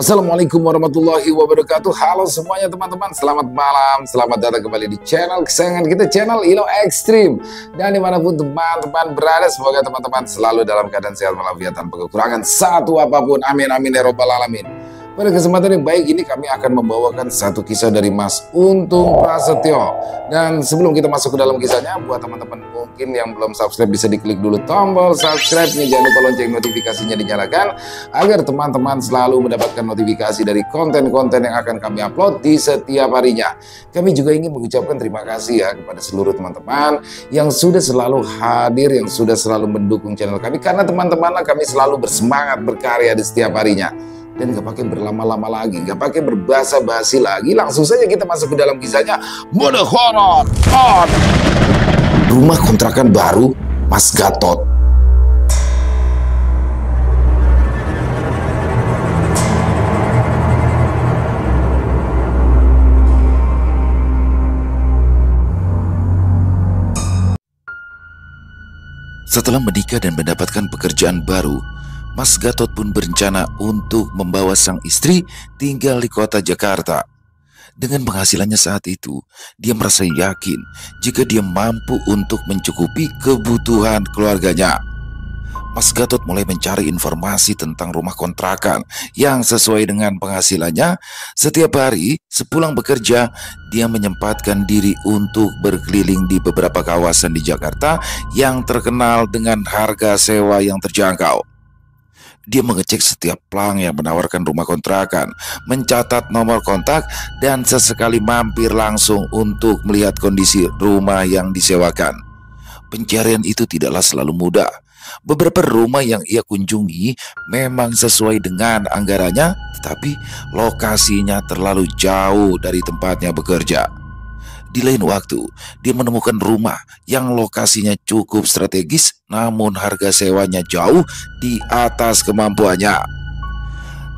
Assalamualaikum warahmatullahi wabarakatuh. Halo semuanya teman-teman, selamat malam. Selamat datang kembali di channel kesayangan kita, channel Ilo Ekstrim. Dan dimanapun teman-teman berada, semoga teman-teman selalu dalam keadaan sehat walafiat tanpa kekurangan satu apapun. Amin amin ya robbal alamin. Pada kesempatan yang baik ini kami akan membawakan satu kisah dari Mas Untung Prasetyo. Dan sebelum kita masuk ke dalam kisahnya, buat teman-teman mungkin yang belum subscribe bisa diklik dulu tombol subscribe-nya. Jangan lupa lonceng notifikasinya dinyalakan agar teman-teman selalu mendapatkan notifikasi dari konten-konten yang akan kami upload di setiap harinya. Kami juga ingin mengucapkan terima kasih ya kepada seluruh teman-teman yang sudah selalu hadir, yang sudah selalu mendukung channel kami. Karena teman-teman kami selalu bersemangat berkarya di setiap harinya. Dan gak pakai berlama-lama lagi, gak pakai berbahasa basi lagi, langsung saja kita masuk ke dalam kisahnya. Mode horor on. Rumah kontrakan baru Mas Gatot. Setelah menikah dan mendapatkan pekerjaan baru, Mas Gatot pun berencana untuk membawa sang istri tinggal di kota Jakarta. Dengan penghasilannya saat itu, dia merasa yakin jika dia mampu untuk mencukupi kebutuhan keluarganya. Mas Gatot mulai mencari informasi tentang rumah kontrakan yang sesuai dengan penghasilannya. Setiap hari sepulang bekerja, dia menyempatkan diri untuk berkeliling di beberapa kawasan di Jakarta yang terkenal dengan harga sewa yang terjangkau. Dia mengecek setiap plang yang menawarkan rumah kontrakan, mencatat nomor kontak, dan sesekali mampir langsung untuk melihat kondisi rumah yang disewakan. Pencarian itu tidaklah selalu mudah. Beberapa rumah yang ia kunjungi memang sesuai dengan anggarannya, tetapi lokasinya terlalu jauh dari tempatnya bekerja. Di lain waktu, dia menemukan rumah yang lokasinya cukup strategis, namun harga sewanya jauh di atas kemampuannya.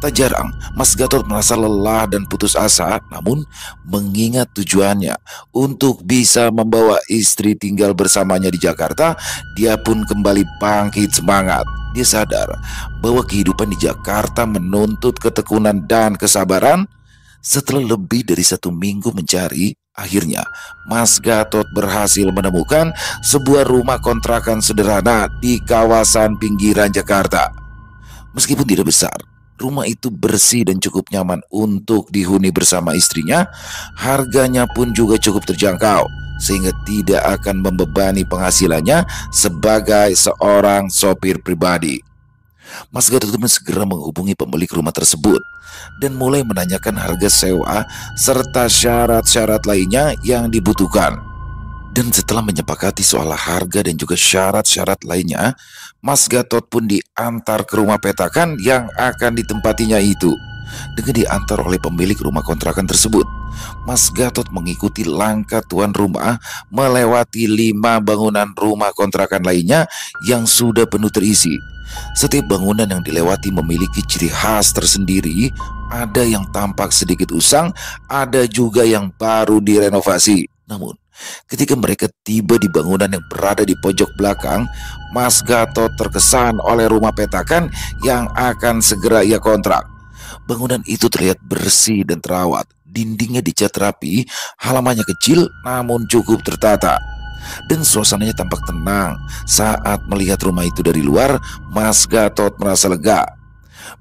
Tak jarang, Mas Gatot merasa lelah dan putus asa, namun mengingat tujuannya untuk bisa membawa istri tinggal bersamanya di Jakarta, dia pun kembali bangkit semangat. Dia sadar bahwa kehidupan di Jakarta menuntut ketekunan dan kesabaran. Setelah lebih dari 1 minggu mencari, akhirnya Mas Gatot berhasil menemukan sebuah rumah kontrakan sederhana di kawasan pinggiran Jakarta. Meskipun tidak besar, rumah itu bersih dan cukup nyaman untuk dihuni bersama istrinya. Harganya pun juga cukup terjangkau, sehingga tidak akan membebani penghasilannya sebagai seorang sopir pribadi. Mas Gatot pun segera menghubungi pemilik rumah tersebut dan mulai menanyakan harga sewa serta syarat-syarat lainnya yang dibutuhkan. Dan setelah menyepakati soal harga dan juga syarat-syarat lainnya, Mas Gatot pun diantar ke rumah petakan yang akan ditempatinya itu. Dengan diantar oleh pemilik rumah kontrakan tersebut, Mas Gatot mengikuti langkah tuan rumah melewati 5 bangunan rumah kontrakan lainnya yang sudah penuh terisi. Setiap bangunan yang dilewati memiliki ciri khas tersendiri. Ada yang tampak sedikit usang, ada juga yang baru direnovasi. Namun, ketika mereka tiba di bangunan yang berada di pojok belakang, Mas Gatot terkesan oleh rumah petakan yang akan segera ia kontrak. Bangunan itu terlihat bersih dan terawat. Dindingnya dicat rapi, halamannya kecil namun cukup tertata. Dan suasananya tampak tenang. Saat melihat rumah itu dari luar, Mas Gatot merasa lega.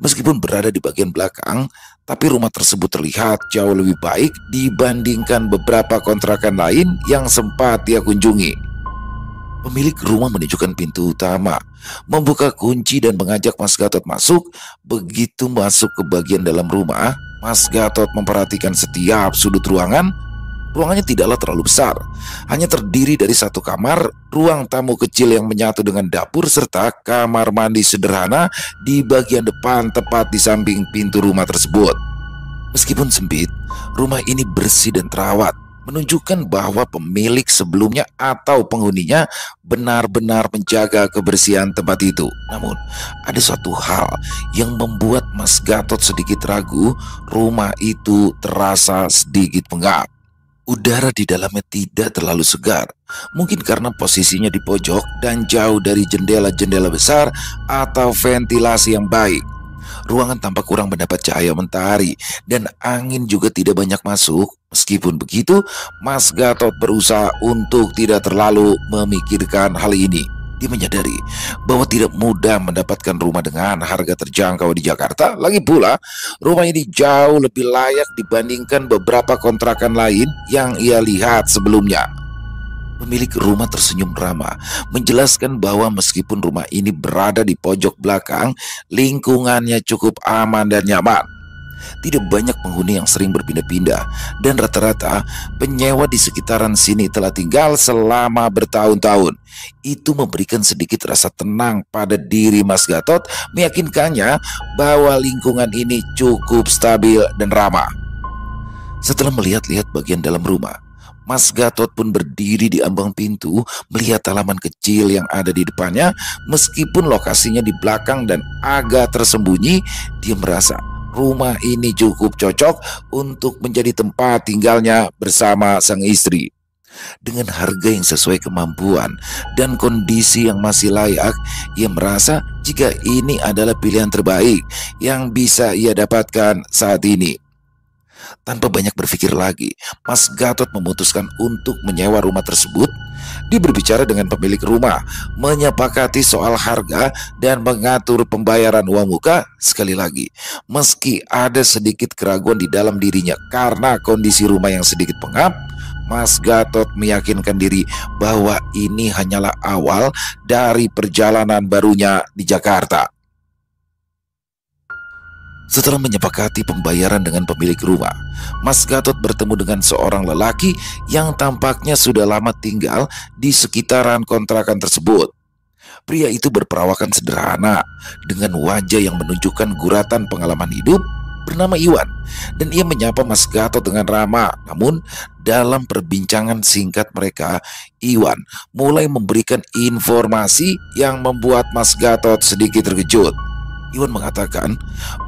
Meskipun berada di bagian belakang, tapi rumah tersebut terlihat jauh lebih baik dibandingkan beberapa kontrakan lain yang sempat dia kunjungi. Pemilik rumah menunjukkan pintu utama, membuka kunci dan mengajak Mas Gatot masuk. Begitu masuk ke bagian dalam rumah, Mas Gatot memperhatikan setiap sudut ruangan. Ruangannya tidaklah terlalu besar, hanya terdiri dari 1 kamar, ruang tamu kecil yang menyatu dengan dapur, serta kamar mandi sederhana di bagian depan tepat di samping pintu rumah tersebut. Meskipun sempit, rumah ini bersih dan terawat, menunjukkan bahwa pemilik sebelumnya atau penghuninya benar-benar menjaga kebersihan tempat itu. Namun, ada suatu hal yang membuat Mas Gatot sedikit ragu. Rumah itu terasa sedikit pengap. Udara di dalamnya tidak terlalu segar, mungkin karena posisinya di pojok dan jauh dari jendela-jendela besar atau ventilasi yang baik. Ruangan tampak kurang mendapat cahaya mentari dan angin juga tidak banyak masuk. Meskipun begitu, Mas Gatot berusaha untuk tidak terlalu memikirkan hal ini. Dia menyadari bahwa tidak mudah mendapatkan rumah dengan harga terjangkau di Jakarta. Lagi pula, rumah ini jauh lebih layak dibandingkan beberapa kontrakan lain yang ia lihat sebelumnya. Pemilik rumah tersenyum ramah, menjelaskan bahwa meskipun rumah ini berada di pojok belakang, lingkungannya cukup aman dan nyaman. Tidak banyak penghuni yang sering berpindah-pindah, dan rata-rata penyewa di sekitaran sini telah tinggal selama bertahun-tahun. Itu memberikan sedikit rasa tenang pada diri Mas Gatot, meyakinkannya bahwa lingkungan ini cukup stabil dan ramah. Setelah melihat-lihat bagian dalam rumah, Mas Gatot pun berdiri di ambang pintu melihat halaman kecil yang ada di depannya. Meskipun lokasinya di belakang dan agak tersembunyi, dia merasa rumah ini cukup cocok untuk menjadi tempat tinggalnya bersama sang istri. Dengan harga yang sesuai kemampuan dan kondisi yang masih layak, ia merasa jika ini adalah pilihan terbaik yang bisa ia dapatkan saat ini. Tanpa banyak berpikir lagi, Mas Gatot memutuskan untuk menyewa rumah tersebut. Dia berbicara dengan pemilik rumah, menyepakati soal harga dan mengatur pembayaran uang muka. Sekali lagi, meski ada sedikit keraguan di dalam dirinya karena kondisi rumah yang sedikit pengap, Mas Gatot meyakinkan diri bahwa ini hanyalah awal dari perjalanan barunya di Jakarta. Setelah menyepakati pembayaran dengan pemilik rumah, Mas Gatot bertemu dengan seorang lelaki yang tampaknya sudah lama tinggal di sekitaran kontrakan tersebut. Pria itu berperawakan sederhana dengan wajah yang menunjukkan guratan pengalaman hidup, bernama Iwan, dan ia menyapa Mas Gatot dengan ramah. Namun dalam perbincangan singkat mereka, Iwan mulai memberikan informasi yang membuat Mas Gatot sedikit terkejut. Iwan mengatakan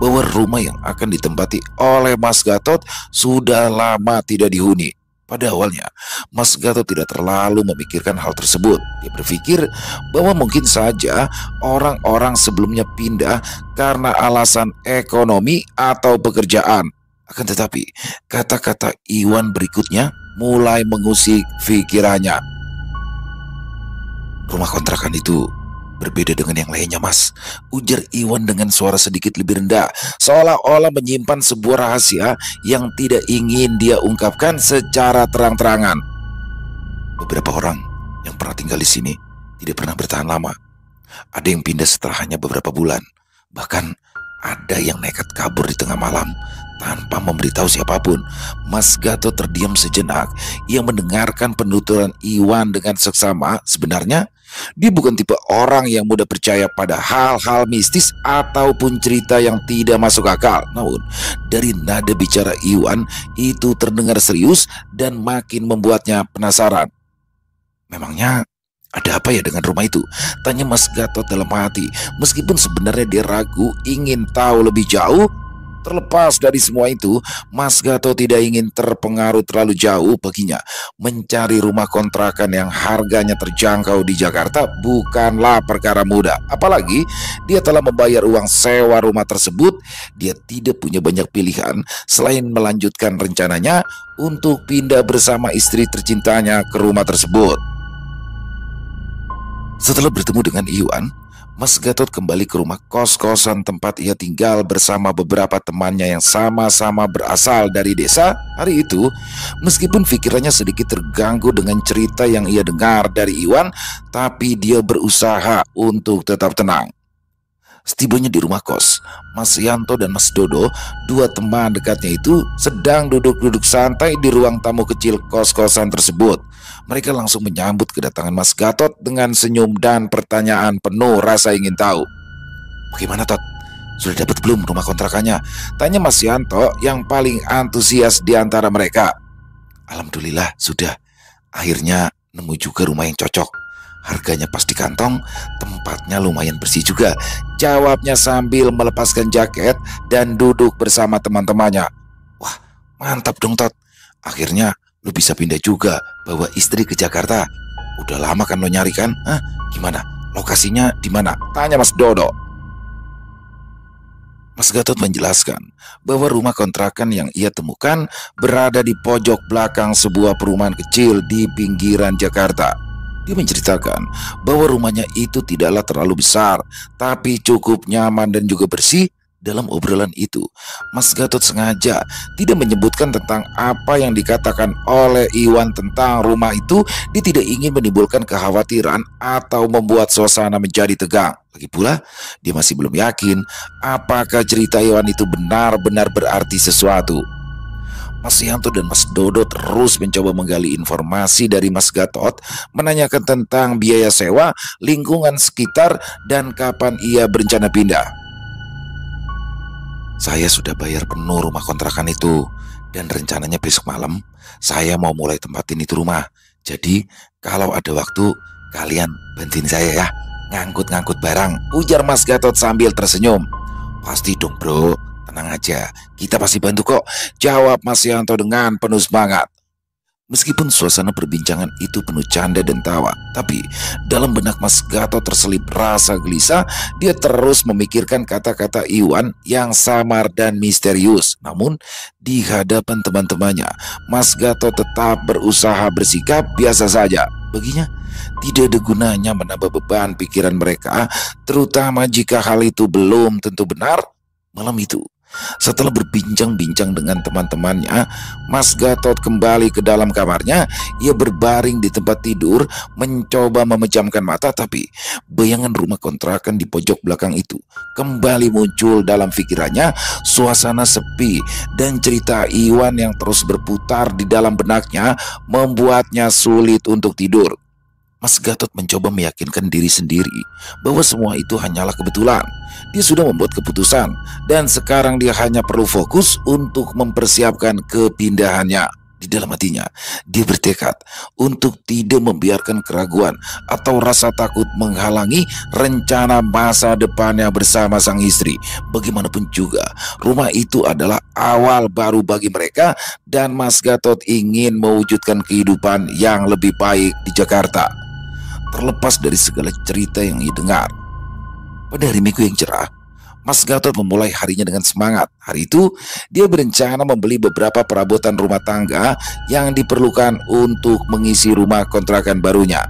bahwa rumah yang akan ditempati oleh Mas Gatot sudah lama tidak dihuni. Pada awalnya, Mas Gatot tidak terlalu memikirkan hal tersebut. Dia berpikir bahwa mungkin saja orang-orang sebelumnya pindah karena alasan ekonomi atau pekerjaan. Akan tetapi, kata-kata Iwan berikutnya mulai mengusik pikirannya. Rumah kontrakan itu berbeda dengan yang lainnya, Mas, ujar Iwan dengan suara sedikit lebih rendah, seolah-olah menyimpan sebuah rahasia yang tidak ingin dia ungkapkan secara terang-terangan. Beberapa orang yang pernah tinggal di sini tidak pernah bertahan lama. Ada yang pindah setelah hanya beberapa bulan. Bahkan ada yang nekat kabur di tengah malam tanpa memberitahu siapapun. Mas Gatot terdiam sejenak. Ia mendengarkan penuturan Iwan dengan seksama. Sebenarnya dia bukan tipe orang yang mudah percaya pada hal-hal mistis ataupun cerita yang tidak masuk akal. Namun dari nada bicara Iwan itu terdengar serius dan makin membuatnya penasaran. Memangnya ada apa ya dengan rumah itu? Tanya Mas Gatot dalam hati. Meskipun sebenarnya dia ragu ingin tahu lebih jauh. Terlepas dari semua itu, Mas Gatot tidak ingin terpengaruh terlalu jauh. Baginya, mencari rumah kontrakan yang harganya terjangkau di Jakarta bukanlah perkara mudah. Apalagi dia telah membayar uang sewa rumah tersebut. Dia tidak punya banyak pilihan selain melanjutkan rencananya untuk pindah bersama istri tercintanya ke rumah tersebut. Setelah bertemu dengan Iwan, Mas Gatot kembali ke rumah kos-kosan tempat ia tinggal bersama beberapa temannya yang sama-sama berasal dari desa. Hari itu, meskipun pikirannya sedikit terganggu dengan cerita yang ia dengar dari Iwan, tapi dia berusaha untuk tetap tenang. Setibanya di rumah kos, Mas Yanto dan Mas Dodo, dua teman dekatnya itu, sedang duduk-duduk santai di ruang tamu kecil kos-kosan tersebut. Mereka langsung menyambut kedatangan Mas Gatot dengan senyum dan pertanyaan penuh rasa ingin tahu. Bagaimana, Tot? Sudah dapat belum rumah kontrakannya? Tanya Mas Yanto yang paling antusias di antara mereka. Alhamdulillah sudah. Akhirnya nemu juga rumah yang cocok. Harganya pas di kantong, tempatnya lumayan bersih juga, jawabnya sambil melepaskan jaket dan duduk bersama teman-temannya. Wah, mantap dong, Tot. Akhirnya lu bisa pindah juga, bawa istri ke Jakarta. Udah lama kan lo nyari kan? Hah? Gimana? Lokasinya di mana? Tanya Mas Dodo. Mas Gatot menjelaskan bahwa rumah kontrakan yang ia temukan berada di pojok belakang sebuah perumahan kecil di pinggiran Jakarta. Dia menceritakan bahwa rumahnya itu tidaklah terlalu besar, tapi cukup nyaman dan juga bersih. Dalam obrolan itu, Mas Gatot sengaja tidak menyebutkan tentang apa yang dikatakan oleh Iwan tentang rumah itu. Dia tidak ingin menimbulkan kekhawatiran atau membuat suasana menjadi tegang. Lagi pula, dia masih belum yakin apakah cerita Iwan itu benar-benar berarti sesuatu. Mas Yanto dan Mas Dodo terus mencoba menggali informasi dari Mas Gatot, menanyakan tentang biaya sewa, lingkungan sekitar, dan kapan ia berencana pindah. Saya sudah bayar penuh rumah kontrakan itu, dan rencananya besok malam saya mau mulai tempatin itu rumah. Jadi kalau ada waktu, kalian bantuin saya ya, ngangkut-ngangkut barang, ujar Mas Gatot sambil tersenyum. Pasti dong bro, tenang aja, kita pasti bantu kok, jawab Mas Yanto dengan penuh semangat. Meskipun suasana perbincangan itu penuh canda dan tawa, tapi dalam benak Mas Gatot terselip rasa gelisah. Dia terus memikirkan kata-kata Iwan yang samar dan misterius. Namun di hadapan teman-temannya, Mas Gatot tetap berusaha bersikap biasa saja. Baginya tidak ada gunanya menambah beban pikiran mereka, terutama jika hal itu belum tentu benar. Malam itu, setelah berbincang-bincang dengan teman-temannya, Mas Gatot kembali ke dalam kamarnya. Ia berbaring di tempat tidur, mencoba memejamkan mata, tapi bayangan rumah kontrakan di pojok belakang itu kembali muncul dalam pikirannya. Suasana sepi dan cerita Iwan yang terus berputar di dalam benaknya membuatnya sulit untuk tidur. Mas Gatot mencoba meyakinkan diri sendiri bahwa semua itu hanyalah kebetulan. Dia sudah membuat keputusan dan sekarang dia hanya perlu fokus untuk mempersiapkan kepindahannya. Di dalam hatinya, dia bertekad untuk tidak membiarkan keraguan atau rasa takut menghalangi rencana masa depannya bersama sang istri. Bagaimanapun juga, rumah itu adalah awal baru bagi mereka dan Mas Gatot ingin mewujudkan kehidupan yang lebih baik di Jakarta. Terlepas dari segala cerita yang ia dengar, pada hari Minggu yang cerah, Mas Gatot memulai harinya dengan semangat. Hari itu, dia berencana membeli beberapa perabotan rumah tangga yang diperlukan untuk mengisi rumah kontrakan barunya.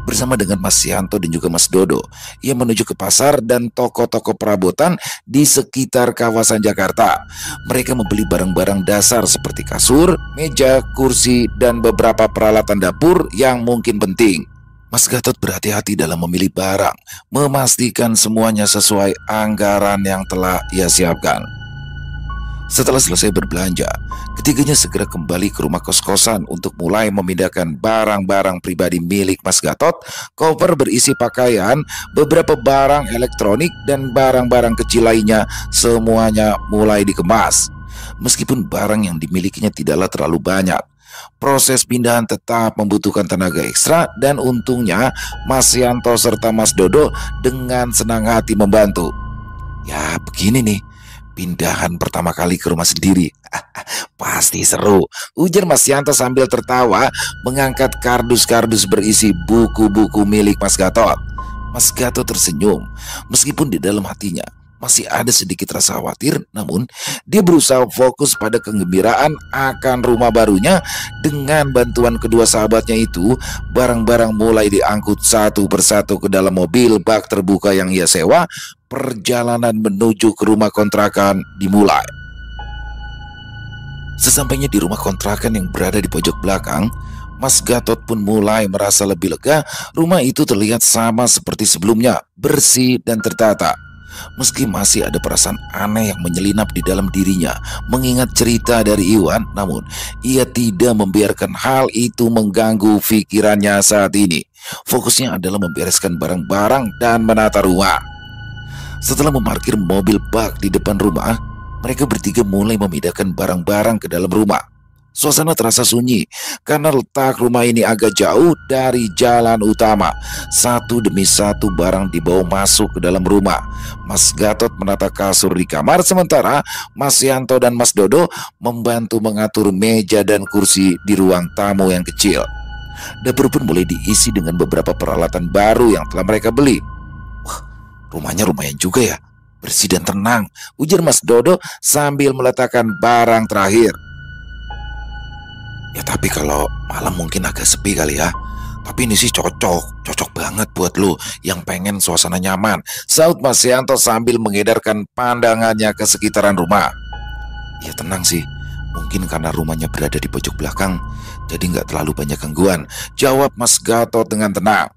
Bersama dengan Mas Yanto dan juga Mas Dodo, ia menuju ke pasar dan toko-toko perabotan di sekitar kawasan Jakarta. Mereka membeli barang-barang dasar seperti kasur, meja, kursi, dan beberapa peralatan dapur yang mungkin penting. Mas Gatot berhati-hati dalam memilih barang, memastikan semuanya sesuai anggaran yang telah ia siapkan. Setelah selesai berbelanja, ketiganya segera kembali ke rumah kos-kosan untuk mulai memindahkan barang-barang pribadi milik Mas Gatot. Koper berisi pakaian, beberapa barang elektronik, dan barang-barang kecil lainnya semuanya mulai dikemas. Meskipun barang yang dimilikinya tidaklah terlalu banyak, proses pindahan tetap membutuhkan tenaga ekstra dan untungnya Mas Yanto serta Mas Dodo dengan senang hati membantu. Ya begini nih, pindahan pertama kali ke rumah sendiri. Pasti seru, ujar Mas Yanto sambil tertawa mengangkat kardus-kardus berisi buku-buku milik Mas Gatot. Mas Gatot tersenyum meskipun di dalam hatinya masih ada sedikit rasa khawatir. Namun dia berusaha fokus pada kegembiraan akan rumah barunya. Dengan bantuan kedua sahabatnya itu, barang-barang mulai diangkut satu persatu ke dalam mobil bak terbuka yang ia sewa. Perjalanan menuju ke rumah kontrakan dimulai. Sesampainya di rumah kontrakan yang berada di pojok belakang, Mas Gatot pun mulai merasa lebih lega. Rumah itu terlihat sama seperti sebelumnya, bersih dan tertata. Meski masih ada perasaan aneh yang menyelinap di dalam dirinya mengingat cerita dari Iwan, namun ia tidak membiarkan hal itu mengganggu pikirannya saat ini. Fokusnya adalah membereskan barang-barang dan menata rumah. Setelah memarkir mobil bak di depan rumah, mereka bertiga mulai memindahkan barang-barang ke dalam rumah. Suasana terasa sunyi karena letak rumah ini agak jauh dari jalan utama. Satu demi satu barang dibawa masuk ke dalam rumah. Mas Gatot menata kasur di kamar, sementara Mas Yanto dan Mas Dodo membantu mengatur meja dan kursi di ruang tamu yang kecil. Dapur pun mulai diisi dengan beberapa peralatan baru yang telah mereka beli. Wah, rumahnya lumayan juga ya. bersih dan tenang, ujar Mas Dodo sambil meletakkan barang terakhir. Ya tapi kalau malam mungkin agak sepi kali ya. Tapi ini sih cocok banget buat lo yang pengen suasana nyaman, saut Mas Yanto sambil mengedarkan pandangannya ke sekitaran rumah. Ya tenang sih, mungkin karena rumahnya berada di pojok belakang, jadi nggak terlalu banyak gangguan, jawab Mas Gatot dengan tenang.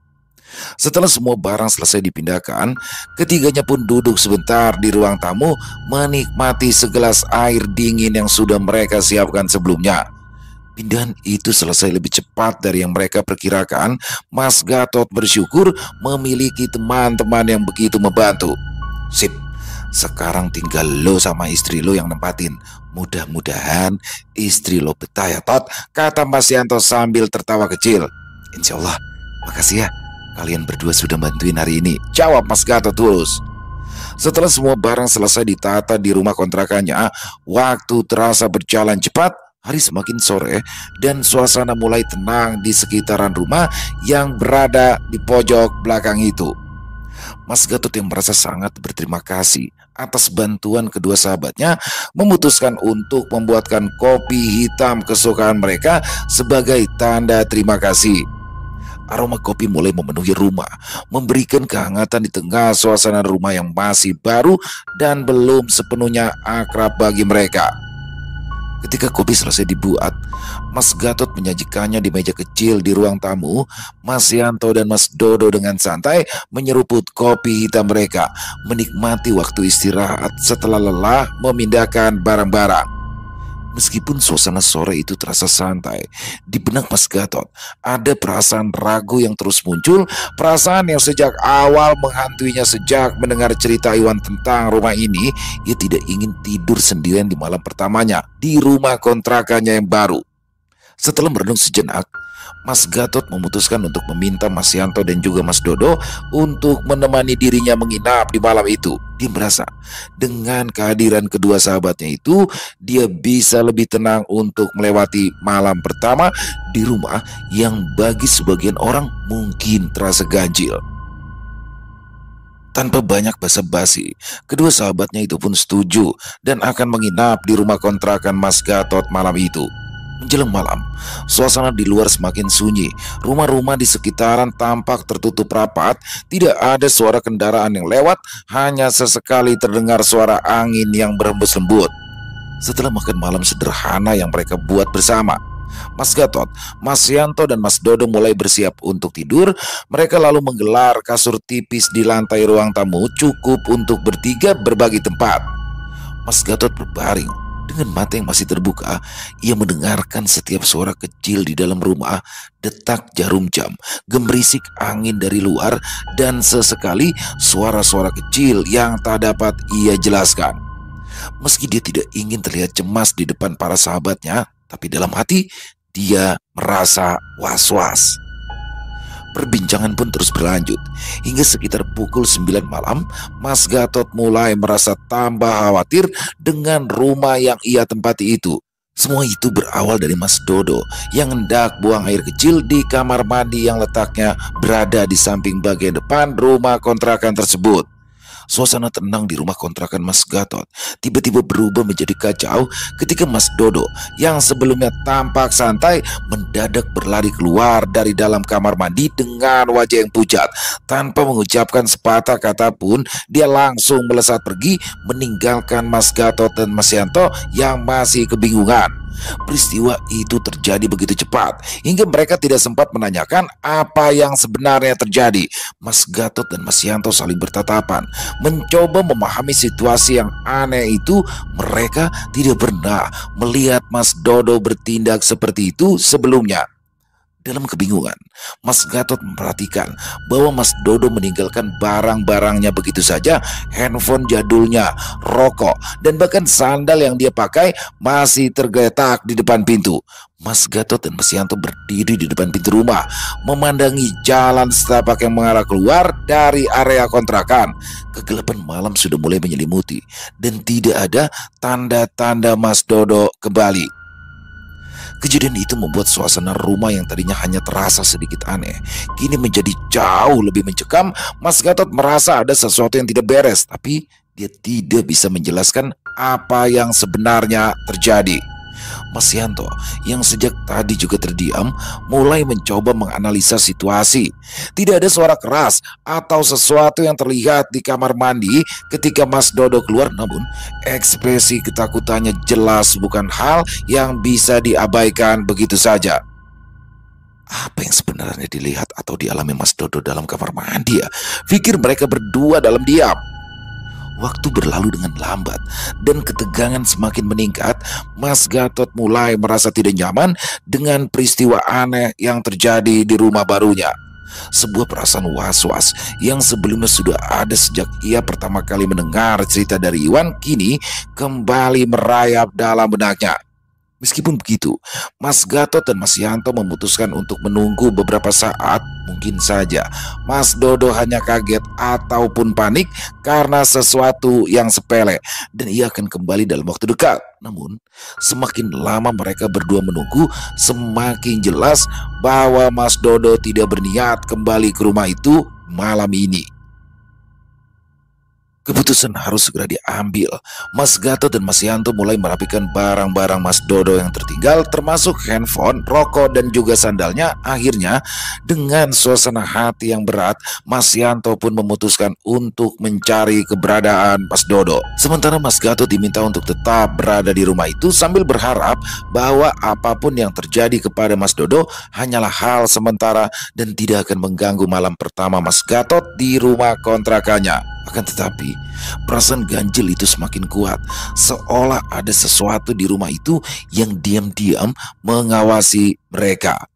Setelah semua barang selesai dipindahkan, ketiganya pun duduk sebentar di ruang tamu menikmati segelas air dingin yang sudah mereka siapkan sebelumnya. Pindahan itu selesai lebih cepat dari yang mereka perkirakan. Mas Gatot bersyukur memiliki teman-teman yang begitu membantu. Sip, sekarang tinggal lo sama istri lo yang nempatin. Mudah-mudahan istri lo betah ya Tot, kata Mas Yanto sambil tertawa kecil. Insya Allah, makasih ya, kalian berdua sudah bantuin hari ini, jawab Mas Gatot tulus. Setelah semua barang selesai ditata di rumah kontrakannya, waktu terasa berjalan cepat. Hari semakin sore dan suasana mulai tenang di sekitaran rumah yang berada di pojok belakang itu. Mas Gatot yang merasa sangat berterima kasih atas bantuan kedua sahabatnya memutuskan untuk membuatkan kopi hitam kesukaan mereka sebagai tanda terima kasih. Aroma kopi mulai memenuhi rumah, memberikan kehangatan di tengah suasana rumah yang masih baru dan belum sepenuhnya akrab bagi mereka. Ketika kopi selesai dibuat, Mas Gatot menyajikannya di meja kecil di ruang tamu. Mas Yanto dan Mas Dodo dengan santai menyeruput kopi hitam mereka, menikmati waktu istirahat setelah lelah memindahkan barang-barang. Meskipun suasana sore itu terasa santai, di benak Mas Gatot ada perasaan ragu yang terus muncul, perasaan yang sejak awal menghantuinya sejak mendengar cerita Iwan tentang rumah ini. Ia tidak ingin tidur sendirian di malam pertamanya di rumah kontrakannya yang baru. Setelah merenung sejenak, Mas Gatot memutuskan untuk meminta Mas Yanto dan juga Mas Dodo untuk menemani dirinya menginap di malam itu. Dia merasa dengan kehadiran kedua sahabatnya itu, dia bisa lebih tenang untuk melewati malam pertama di rumah yang bagi sebagian orang mungkin terasa ganjil. Tanpa banyak basa-basi, kedua sahabatnya itu pun setuju dan akan menginap di rumah kontrakan Mas Gatot malam itu. Menjelang malam, suasana di luar semakin sunyi. Rumah-rumah di sekitaran tampak tertutup rapat. Tidak ada suara kendaraan yang lewat, hanya sesekali terdengar suara angin yang berhembus lembut. Setelah makan malam sederhana yang mereka buat bersama, Mas Gatot, Mas Yanto dan Mas Dodo mulai bersiap untuk tidur. Mereka lalu menggelar kasur tipis di lantai ruang tamu, cukup untuk bertiga berbagi tempat. Mas Gatot berbaring. Dengan mata yang masih terbuka, ia mendengarkan setiap suara kecil di dalam rumah, detak jarum jam, gemerisik angin dari luar, dan sesekali suara-suara kecil yang tak dapat ia jelaskan. Meski dia tidak ingin terlihat cemas di depan para sahabatnya, tapi dalam hati dia merasa was-was. Perbincangan pun terus berlanjut. Hingga sekitar pukul 9 malam, Mas Gatot mulai merasa tambah khawatir dengan rumah yang ia tempati itu. Semua itu berawal dari Mas Dodo yang hendak buang air kecil di kamar mandi yang letaknya berada di samping bagian depan rumah kontrakan tersebut. Suasana tenang di rumah kontrakan Mas Gatot tiba-tiba berubah menjadi kacau ketika Mas Dodo yang sebelumnya tampak santai mendadak berlari keluar dari dalam kamar mandi dengan wajah yang pucat. Tanpa mengucapkan sepatah kata pun, dia langsung melesat pergi meninggalkan Mas Gatot dan Mas Yanto yang masih kebingungan. Peristiwa itu terjadi begitu cepat hingga mereka tidak sempat menanyakan apa yang sebenarnya terjadi. Mas Gatot dan Mas Yanto saling bertatapan, mencoba memahami situasi yang aneh itu. Mereka tidak pernah melihat Mas Dodo bertindak seperti itu sebelumnya. Dalam kebingungan, Mas Gatot memperhatikan bahwa Mas Dodo meninggalkan barang-barangnya begitu saja. Handphone jadulnya, rokok, dan bahkan sandal yang dia pakai masih tergeletak di depan pintu. Mas Gatot dan Mas Yanto berdiri di depan pintu rumah, memandangi jalan setapak yang mengarah keluar dari area kontrakan. Kegelapan malam sudah mulai menyelimuti dan tidak ada tanda-tanda Mas Dodo kembali. Kejadian itu membuat suasana rumah yang tadinya hanya terasa sedikit aneh kini menjadi jauh lebih mencekam. Mas Gatot merasa ada sesuatu yang tidak beres, tapi Dia tidak bisa menjelaskan apa yang sebenarnya terjadi. Mas Yanto yang sejak tadi juga terdiam mulai mencoba menganalisa situasi. Tidak ada suara keras atau sesuatu yang terlihat di kamar mandi ketika Mas Dodo keluar, namun ekspresi ketakutannya jelas bukan hal yang bisa diabaikan begitu saja. Apa yang sebenarnya dilihat atau dialami Mas Dodo dalam kamar mandi ya? Pikir mereka berdua dalam diam. Waktu berlalu dengan lambat dan ketegangan semakin meningkat. Mas Gatot mulai merasa tidak nyaman dengan peristiwa aneh yang terjadi di rumah barunya. Sebuah perasaan was-was yang sebelumnya sudah ada sejak ia pertama kali mendengar cerita dari Iwan kini kembali merayap dalam benaknya. Meskipun begitu, Mas Gatot dan Mas Yanto memutuskan untuk menunggu beberapa saat. Mungkin saja Mas Dodo hanya kaget ataupun panik karena sesuatu yang sepele, dan ia akan kembali dalam waktu dekat. Namun, semakin lama mereka berdua menunggu, semakin jelas bahwa Mas Dodo tidak berniat kembali ke rumah itu malam ini. Keputusan harus segera diambil. Mas Gatot dan Mas Yanto mulai merapikan barang-barang Mas Dodo yang tertinggal, termasuk handphone, rokok, dan juga sandalnya. Akhirnya, dengan suasana hati yang berat, Mas Yanto pun memutuskan untuk mencari keberadaan Mas Dodo. Sementara Mas Gatot diminta untuk tetap berada di rumah itu sambil berharap bahwa apapun yang terjadi kepada Mas Dodo hanyalah hal sementara dan tidak akan mengganggu malam pertama Mas Gatot di rumah kontrakannya. Akan tetapi, perasaan ganjil itu semakin kuat, seolah ada sesuatu di rumah itu yang diam-diam mengawasi mereka.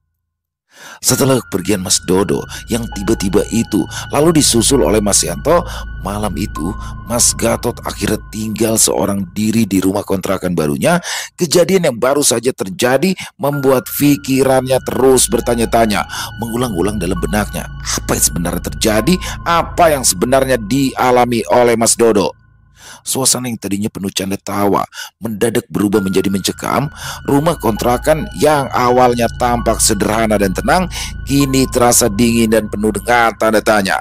Setelah kepergian Mas Dodo yang tiba-tiba itu lalu disusul oleh Mas Yanto, malam itu Mas Gatot akhirnya tinggal seorang diri di rumah kontrakan barunya. Kejadian yang baru saja terjadi membuat pikirannya terus bertanya-tanya, mengulang-ulang dalam benaknya. Apa yang sebenarnya terjadi? Apa yang sebenarnya dialami oleh Mas Dodo? Suasana yang tadinya penuh canda tawa mendadak berubah menjadi mencekam. Rumah kontrakan yang awalnya tampak sederhana dan tenang kini terasa dingin dan penuh dengan tanda tanya.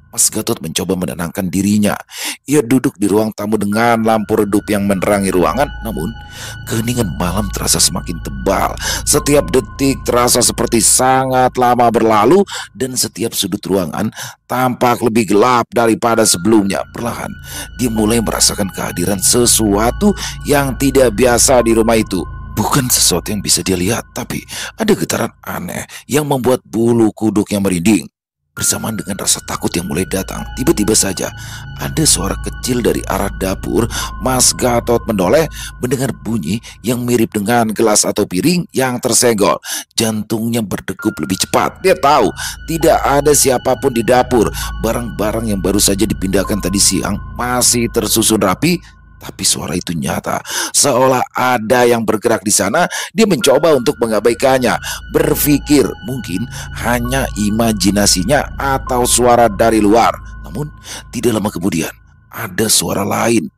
Mas Gatot mencoba menenangkan dirinya. Ia duduk di ruang tamu dengan lampu redup yang menerangi ruangan. Namun, keheningan malam terasa semakin tebal. Setiap detik terasa seperti sangat lama berlalu, dan setiap sudut ruangan tampak lebih gelap daripada sebelumnya. Perlahan, dia mulai merasakan kehadiran sesuatu yang tidak biasa di rumah itu. Bukan sesuatu yang bisa dia lihat, tapi ada getaran aneh yang membuat bulu kuduknya merinding. Bersamaan dengan rasa takut yang mulai datang, tiba-tiba saja ada suara kecil dari arah dapur. Mas Gatot menoleh mendengar bunyi yang mirip dengan gelas atau piring yang tersenggol. Jantungnya berdegup lebih cepat. Dia tahu tidak ada siapapun di dapur. Barang-barang yang baru saja dipindahkan tadi siang masih tersusun rapi. Tapi suara itu nyata, seolah ada yang bergerak di sana. Dia mencoba untuk mengabaikannya, berpikir mungkin hanya imajinasinya atau suara dari luar. Namun tidak lama kemudian ada suara lain.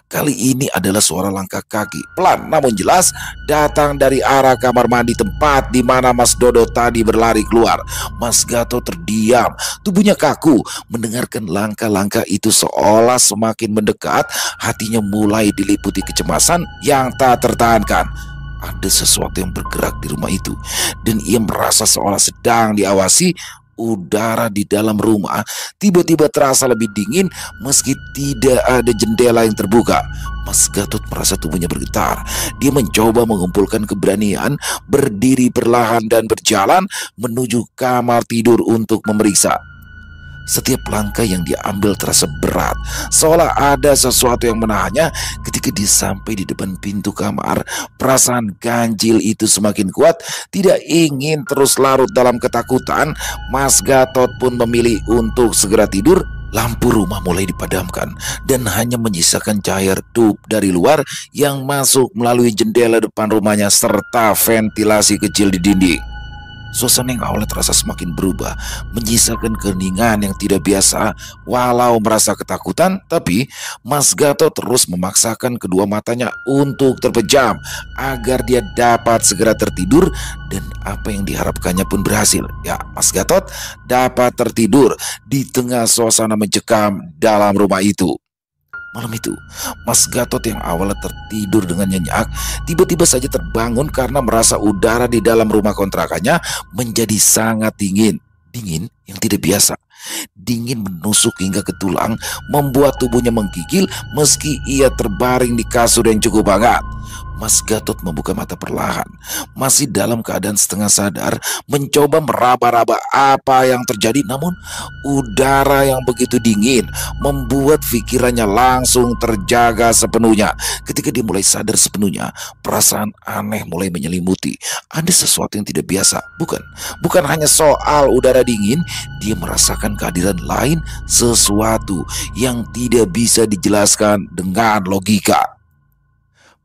Kali ini adalah suara langkah kaki, pelan namun jelas, datang dari arah kamar mandi tempat di mana Mas Dodo tadi berlari keluar. Mas Gatot terdiam, tubuhnya kaku mendengarkan langkah-langkah itu seolah semakin mendekat. Hatinya mulai diliputi kecemasan yang tak tertahankan. Ada sesuatu yang bergerak di rumah itu, dan ia merasa seolah sedang diawasi. Udara di dalam rumah tiba-tiba terasa lebih dingin meski tidak ada jendela yang terbuka. Mas Gatot merasa tubuhnya bergetar. Dia mencoba mengumpulkan keberanian, berdiri perlahan dan berjalan menuju kamar tidur untuk memeriksa. Setiap langkah yang dia ambil terasa berat, seolah ada sesuatu yang menahannya. Ketika dia sampai di depan pintu kamar, perasaan ganjil itu semakin kuat. Tidak ingin terus larut dalam ketakutan, Mas Gatot pun memilih untuk segera tidur. Lampu rumah mulai dipadamkan dan hanya menyisakan cahaya redup dari luar yang masuk melalui jendela depan rumahnya serta ventilasi kecil di dinding. Suasana yang awalnya terasa semakin berubah, menyisakan keheningan yang tidak biasa. Walau merasa ketakutan, tapi Mas Gatot terus memaksakan kedua matanya untuk terpejam agar dia dapat segera tertidur, dan apa yang diharapkannya pun berhasil. Ya, Mas Gatot dapat tertidur di tengah suasana mencekam dalam rumah itu. Malam itu, Mas Gatot yang awalnya tertidur dengan nyenyak, tiba-tiba saja terbangun karena merasa udara di dalam rumah kontrakannya menjadi sangat dingin. Dingin yang tidak biasa. Dingin menusuk hingga ke tulang, membuat tubuhnya menggigil meski ia terbaring di kasur yang cukup hangat. Mas Gatot membuka mata perlahan, masih dalam keadaan setengah sadar, mencoba meraba-raba apa yang terjadi. Namun udara yang begitu dingin membuat pikirannya langsung terjaga sepenuhnya. Ketika dia mulai sadar sepenuhnya, perasaan aneh mulai menyelimuti. Ada sesuatu yang tidak biasa. Bukan hanya soal udara dingin, dia merasakan kehadiran lain, sesuatu yang tidak bisa dijelaskan dengan logika.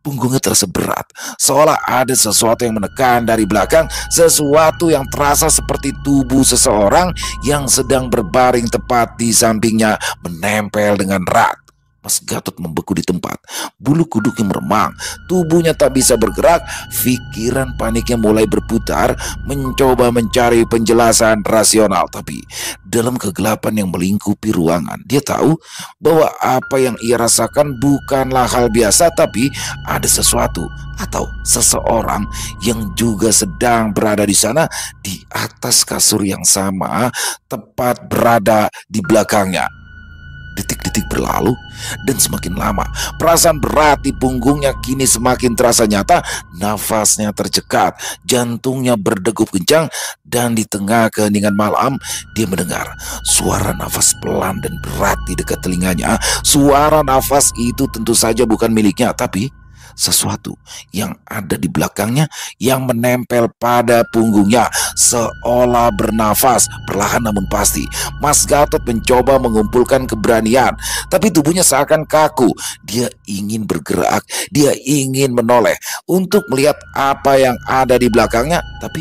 Punggungnya terasa berat, seolah ada sesuatu yang menekan dari belakang, sesuatu yang terasa seperti tubuh seseorang yang sedang berbaring tepat di sampingnya, menempel dengan erat. Mas Gatot membeku di tempat, bulu kuduknya meremang, tubuhnya tak bisa bergerak, pikiran paniknya mulai berputar, mencoba mencari penjelasan rasional. Tapi dalam kegelapan yang melingkupi ruangan, dia tahu bahwa apa yang ia rasakan bukanlah hal biasa, tapi ada sesuatu atau seseorang yang juga sedang berada di sana, di atas kasur yang sama, tepat berada di belakangnya. Detik-detik berlalu dan semakin lama perasaan berat di punggungnya kini semakin terasa nyata. Nafasnya tercekat, jantungnya berdegup kencang, dan di tengah keheningan malam dia mendengar suara nafas pelan dan berat di dekat telinganya. Suara nafas itu tentu saja bukan miliknya, tapi sesuatu yang ada di belakangnya yang menempel pada punggungnya seolah bernafas perlahan namun pasti. Mas Gatot mencoba mengumpulkan keberanian, tapi tubuhnya seakan kaku. Dia ingin bergerak, dia ingin menoleh untuk melihat apa yang ada di belakangnya, tapi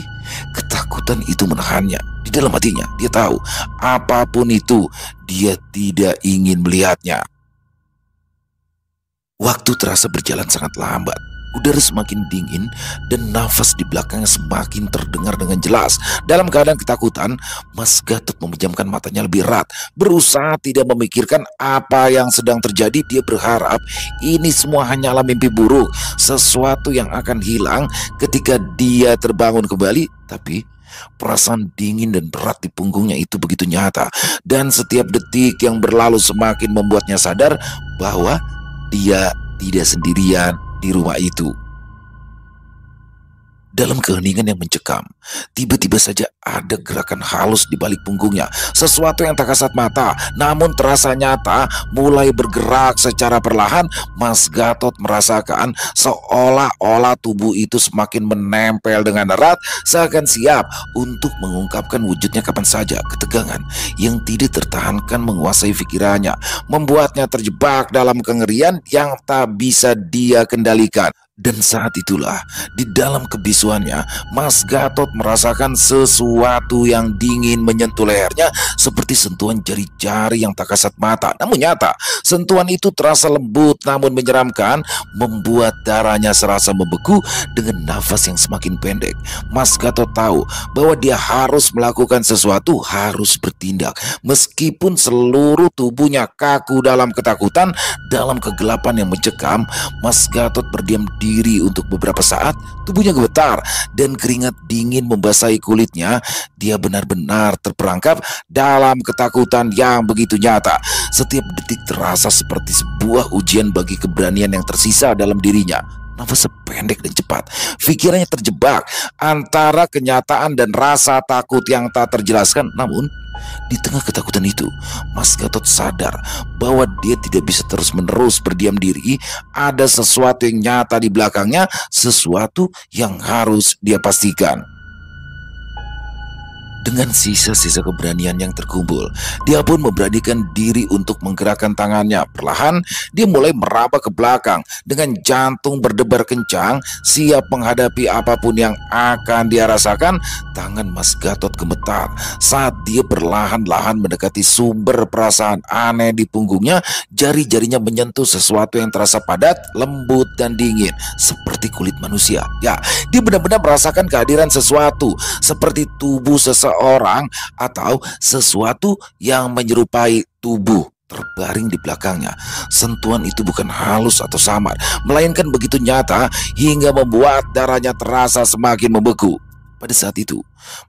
ketakutan itu menahannya. Di dalam hatinya dia tahu apapun itu dia tidak ingin melihatnya. Waktu terasa berjalan sangat lambat. Udara semakin dingin dan nafas di belakangnya semakin terdengar dengan jelas. Dalam keadaan ketakutan, Mas Gatot memejamkan matanya lebih erat, berusaha tidak memikirkan apa yang sedang terjadi. Dia berharap ini semua hanyalah mimpi buruk, sesuatu yang akan hilang ketika dia terbangun kembali. Tapi perasaan dingin dan berat di punggungnya itu begitu nyata, dan setiap detik yang berlalu semakin membuatnya sadar bahwa dia tidak sendirian di rumah itu. Dalam keheningan yang mencekam, tiba-tiba saja ada gerakan halus di balik punggungnya. Sesuatu yang tak kasat mata, namun terasa nyata, mulai bergerak secara perlahan. Mas Gatot merasakan seolah-olah tubuh itu semakin menempel dengan erat, seakan siap untuk mengungkapkan wujudnya kapan saja. Ketegangan yang tidak tertahankan menguasai pikirannya, membuatnya terjebak dalam kengerian yang tak bisa dia kendalikan. Dan saat itulah, di dalam kebisuannya, Mas Gatot merasakan sesuatu yang dingin menyentuh lehernya seperti sentuhan jari-jari yang tak kasat mata, namun nyata. Sentuhan itu terasa lembut namun menyeramkan, membuat darahnya serasa membeku. Dengan nafas yang semakin pendek, Mas Gatot tahu bahwa dia harus melakukan sesuatu, harus bertindak. Meskipun seluruh tubuhnya kaku dalam ketakutan, dalam kegelapan yang mencekam, Mas Gatot berdiam diri untuk beberapa saat. Tubuhnya gemetar dan keringat dingin membasahi kulitnya. Dia benar-benar terperangkap dalam ketakutan yang begitu nyata. Setiap detik terasa seperti sebuah ujian bagi keberanian yang tersisa dalam dirinya. Nafasnya pendek dan cepat. Pikirannya terjebak antara kenyataan dan rasa takut yang tak terjelaskan. Namun di tengah ketakutan itu, Mas Gatot sadar bahwa dia tidak bisa terus-menerus berdiam diri. Ada sesuatu yang nyata di belakangnya, sesuatu yang harus dia pastikan. Dengan sisa-sisa keberanian yang terkumpul, dia pun memberanikan diri untuk menggerakkan tangannya. Perlahan, dia mulai meraba ke belakang dengan jantung berdebar kencang, siap menghadapi apapun yang akan dia rasakan. Tangan Mas Gatot gemetar saat dia perlahan-lahan mendekati sumber perasaan aneh di punggungnya. Jari-jarinya menyentuh sesuatu yang terasa padat, lembut, dan dingin, seperti kulit manusia. Ya, dia benar-benar merasakan kehadiran sesuatu, seperti tubuh seseorang atau sesuatu yang menyerupai tubuh. terbaring di belakangnya. Sentuhan itu bukan halus atau samar, melainkan begitu nyata hingga membuat darahnya terasa semakin membeku. Pada saat itu,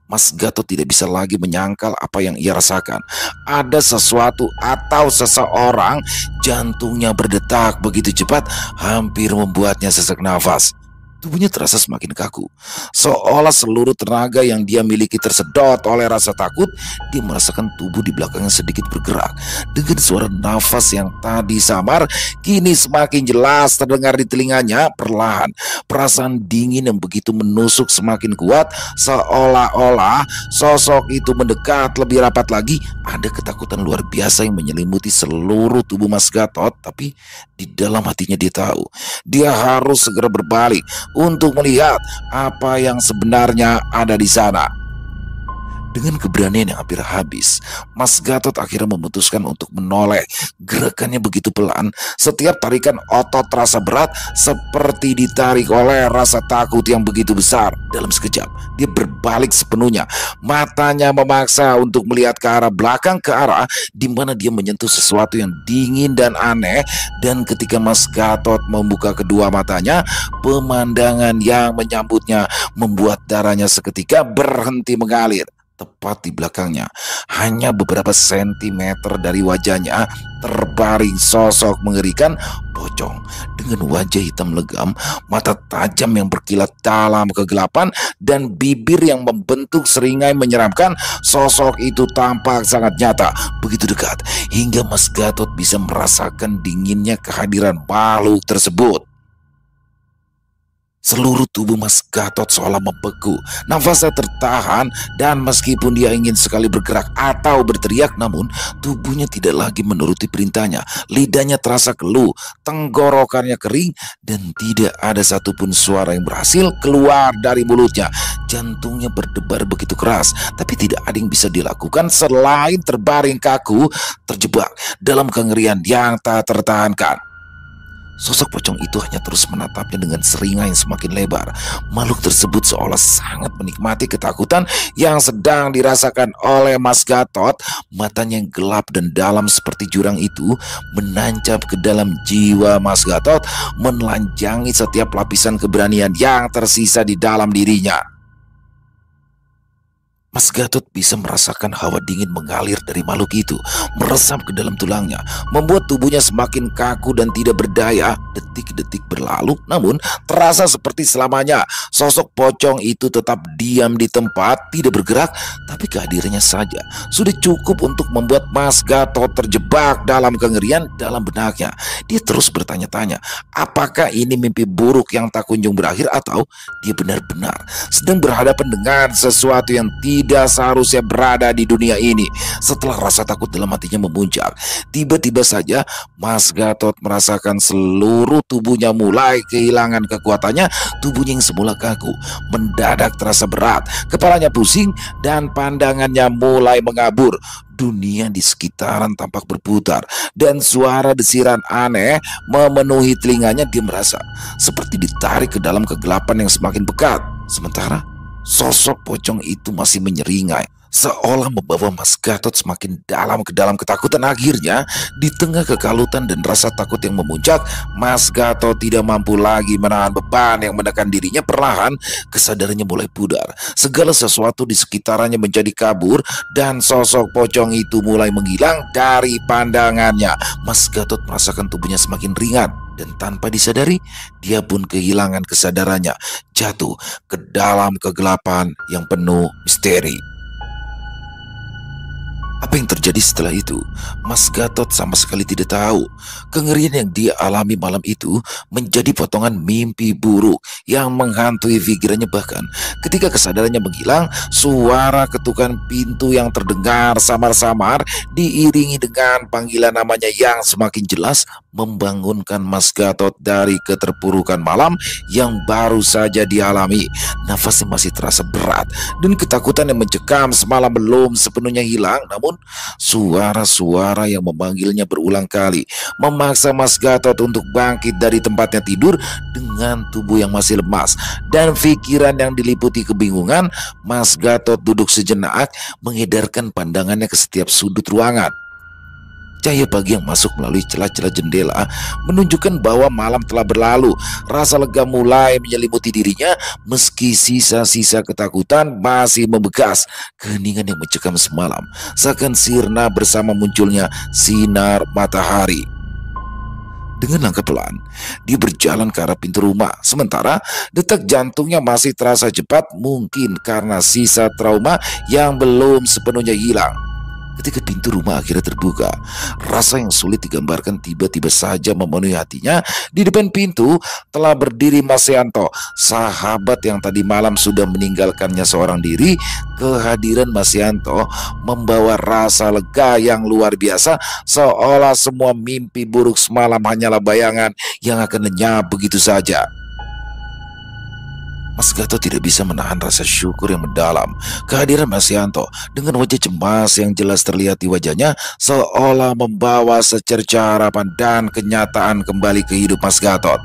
Mas Gatot tidak bisa lagi menyangkal apa yang ia rasakan. Ada sesuatu atau seseorang, jantungnya berdetak begitu cepat, hampir membuatnya sesak nafas. Tubuhnya terasa semakin kaku, seolah seluruh tenaga yang dia miliki tersedot oleh rasa takut. Dia merasakan tubuh di belakangnya sedikit bergerak. Dengan suara nafas yang tadi samar, kini semakin jelas terdengar di telinganya. Perlahan, perasaan dingin yang begitu menusuk semakin kuat, seolah-olah sosok itu mendekat lebih rapat lagi. Ada ketakutan luar biasa yang menyelimuti seluruh tubuh Mas Gatot, tapi di dalam hatinya dia tahu dia harus segera berbalik untuk melihat apa yang sebenarnya ada di sana. Dengan keberanian yang hampir habis, Mas Gatot akhirnya memutuskan untuk menoleh. Gerakannya begitu pelan, setiap tarikan otot terasa berat, seperti ditarik oleh rasa takut yang begitu besar. Dalam sekejap, dia berbalik sepenuhnya. Matanya memaksa untuk melihat ke arah belakang, ke arah di mana dia menyentuh sesuatu yang dingin dan aneh. Dan ketika Mas Gatot membuka kedua matanya, pemandangan yang menyambutnya membuat darahnya seketika berhenti mengalir. Tepat di belakangnya, hanya beberapa sentimeter dari wajahnya, terbaring sosok mengerikan. Pocong dengan wajah hitam legam, mata tajam yang berkilat dalam kegelapan, dan bibir yang membentuk seringai menyeramkan. Sosok itu tampak sangat nyata, begitu dekat, hingga Mas Gatot bisa merasakan dinginnya kehadiran makhluk tersebut. Seluruh tubuh Mas Gatot seolah membeku, nafasnya tertahan, dan meskipun dia ingin sekali bergerak atau berteriak, namun tubuhnya tidak lagi menuruti perintahnya. Lidahnya terasa keluh, tenggorokannya kering, dan tidak ada satupun suara yang berhasil keluar dari mulutnya. Jantungnya berdebar begitu keras, tapi tidak ada yang bisa dilakukan selain terbaring kaku, terjebak dalam kengerian yang tak tertahankan. Sosok pocong itu hanya terus menatapnya dengan seringai yang semakin lebar. Makhluk tersebut seolah sangat menikmati ketakutan yang sedang dirasakan oleh Mas Gatot. Matanya yang gelap dan dalam seperti jurang itu menancap ke dalam jiwa Mas Gatot, menelanjangi setiap lapisan keberanian yang tersisa di dalam dirinya. Mas Gatot bisa merasakan hawa dingin mengalir dari makhluk itu, meresap ke dalam tulangnya, membuat tubuhnya semakin kaku dan tidak berdaya. Detik-detik berlalu, namun terasa seperti selamanya. Sosok pocong itu tetap diam di tempat, tidak bergerak, tapi kehadirannya saja sudah cukup untuk membuat Mas Gatot terjebak dalam kengerian dalam benaknya. Dia terus bertanya-tanya, apakah ini mimpi buruk yang tak kunjung berakhir, atau dia benar-benar sedang berhadapan dengan sesuatu yang tidak seharusnya berada di dunia ini. Setelah rasa takut dalam hatinya memuncak, tiba-tiba saja Mas Gatot merasakan seluruh tubuhnya mulai kehilangan kekuatannya. Tubuhnya yang semula kaku mendadak terasa berat, kepalanya pusing, dan pandangannya mulai mengabur. Dunia di sekitaran tampak berputar, dan suara desiran aneh memenuhi telinganya. Dia merasa seperti ditarik ke dalam kegelapan yang semakin pekat. Sementara sosok pocong itu masih menyeringai, seolah membawa Mas Gatot semakin dalam ke dalam ketakutan. Akhirnya, di tengah kekalutan dan rasa takut yang memuncak, Mas Gatot tidak mampu lagi menahan beban yang menekan dirinya. Perlahan, kesadarannya mulai pudar. Segala sesuatu di sekitarnya menjadi kabur, dan sosok pocong itu mulai menghilang dari pandangannya. Mas Gatot merasakan tubuhnya semakin ringan, dan tanpa disadari, dia pun kehilangan kesadarannya, jatuh ke dalam kegelapan yang penuh misteri. Apa yang terjadi setelah itu, Mas Gatot sama sekali tidak tahu. Kengerian yang dia alami malam itu menjadi potongan mimpi buruk yang menghantui pikirannya. Bahkan ketika kesadarannya menghilang, suara ketukan pintu yang terdengar samar-samar diiringi dengan panggilan namanya yang semakin jelas membangunkan Mas Gatot dari keterpurukan malam yang baru saja dialami. Nafasnya masih terasa berat, dan ketakutan yang mencekam semalam belum sepenuhnya hilang. Namun suara-suara yang memanggilnya berulang kali memaksa Mas Gatot untuk bangkit dari tempatnya tidur. Dengan tubuh yang masih lemas dan pikiran yang diliputi kebingungan, Mas Gatot duduk sejenak, mengedarkan pandangannya ke setiap sudut ruangan. Cahaya pagi yang masuk melalui celah-celah jendela menunjukkan bahwa malam telah berlalu. Rasa lega mulai menyelimuti dirinya meski sisa-sisa ketakutan masih membekas. Keheningan yang mencekam semalam seakan sirna bersama munculnya sinar matahari. Dengan langkah pelan, dia berjalan ke arah pintu rumah. Sementara detak jantungnya masih terasa cepat, mungkin karena sisa trauma yang belum sepenuhnya hilang. Ketika pintu rumah akhirnya terbuka, rasa yang sulit digambarkan tiba-tiba saja memenuhi hatinya. Di depan pintu telah berdiri Mas Yanto, sahabat yang tadi malam sudah meninggalkannya seorang diri. Kehadiran Mas Yanto membawa rasa lega yang luar biasa, seolah semua mimpi buruk semalam hanyalah bayangan yang akan lenyap begitu saja. Mas Gatot tidak bisa menahan rasa syukur yang mendalam. Kehadiran Mas Yanto dengan wajah cemas yang jelas terlihat di wajahnya seolah membawa secerca harapan dan kenyataan kembali ke hidup Mas Gatot.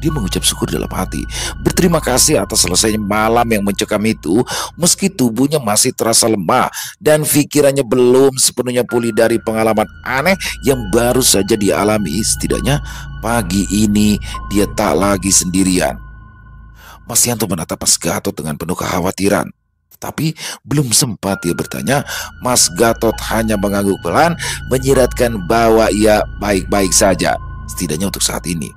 Dia mengucap syukur dalam hati, berterima kasih atas selesainya malam yang mencekam itu, meski tubuhnya masih terasa lemah dan pikirannya belum sepenuhnya pulih dari pengalaman aneh yang baru saja dialami. Setidaknya pagi ini dia tak lagi sendirian. Mas Yanto menatap Mas Gatot dengan penuh kekhawatiran. Tetapi belum sempat dia bertanya, Mas Gatot hanya mengangguk pelan, menyiratkan bahwa ia baik-baik saja, setidaknya untuk saat ini.